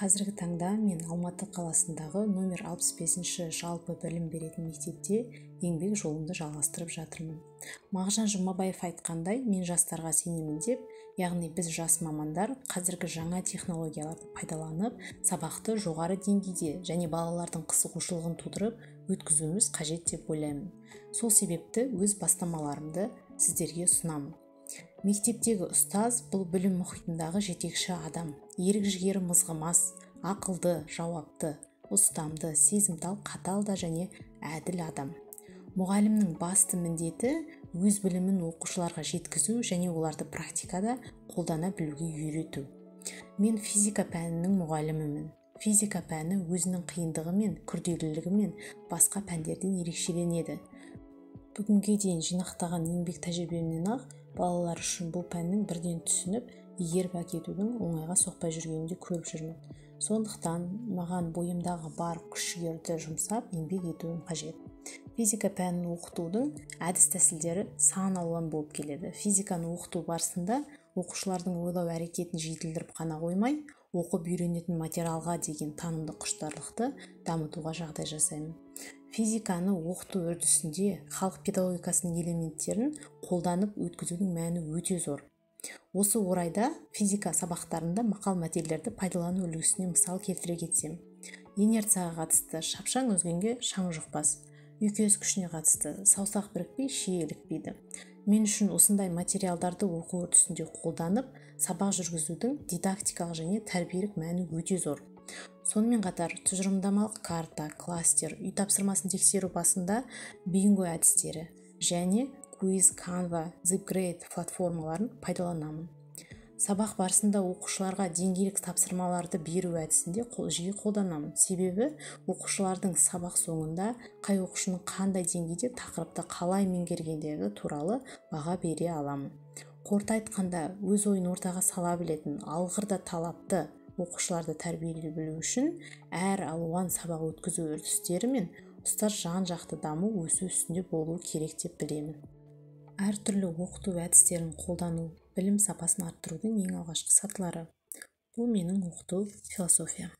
Қазіргі таңда мен Алматы қаласындағы номер 65-ші жалпы білім беретін мектепте еңбек жолымды жалғастырып жатырмын. Мағжан Жұмабаев айтқандай, мен жастарға сенемін деп, яғни біз жас мамандар қазіргі жаңа технологияларды пайдаланып, сабақты жоғары деңгейде және балалардың қызығушылығын тудырып өткізуіміз қажет деп ойлаймын. Сол себепті өз бастамаларымды сіздерге ұсынамын. Мектептегі ұстаз бұл білім мұхитындағы жетекші адам. Ерік-жігері мызғымас, ақылды, жауапты, ұстамды, сезімтал, қатал да және әділ адам. Мұғалімнің басты міндеті өз білімін оқушыларға жеткізу және оларды практикада қолдана білуге үйрету. Мен физика пәнінің мұғалімімін. Физика пәні өзінің қиындығымен, күрделілігімен басқа пәндерден ерекшеленеді. Бүгінге дейін жинақтаған еңбек тәжірибемнен ақ балалар үшін бұл пәннің бірден түсініп, игеріп әкетудің оңайға соқпай жүргенін де көріп жүрмін. Сондықтан маған бойымдағы бар күш-жігерді жұмсап еңбек етуім қажет. Физика пәнін оқытудың әдіс-тәсілдері сан алуан болып келеді. Физиканы оқыту барысында оқушылардың ойлау әрекетін жетілдіріп қана қоймай, оқып үйренетін материалға деген танымдық құштарлықты дамытуға жағдай жасаймын. Физиканы оқыту үрдісінде халық педагогикасының элементтерін қолданып өткізудің мәні өте зор. Осы орайда физика сабақтарында мақал-мәтелдерді пайдалану үлгісіне мысал келтіре кетсем. Инерцияға қатысты шапшаң өзгенге шаң жұқпас. Үйкес күшіне қатысты саусақ бірікпей шие ілікпейді. Мен үшін осындай материалдарды оқу үрдісінде қолданып, сабақ жүргізудің дидактикалық және тәрбиелік мәні өте зор. Сонымен қатар тұжырымдамалық карта, кластер, үй тапсырмасын тексеру басында бинго әдістері және Quiz, Canva, Zipgrade платформаларын пайдаланамын. Сабақ барысында оқушыларға деңгейлік тапсырмаларды беру әдісінде жиі қолданамын. Себебі оқушылардың сабақ соңында қай оқушының қандай деңгейде тақырыпты қалай меңгергендігі туралы баға бере аламын. Қорыта айтқанда, өз ойын ортаға сала білетін, алғыр да талапты оқушыларды тәрбиелей білу үшін әр алуан сабақ өткізу үрдістері мен ұстаз жан-жақты даму өсу үстінде болуы керек деп білемін. Әртүрлі оқыту әдістерін қолдану білім сапасын арттырудың ең алғашқы сатылары. Бұл менің оқыту философиям.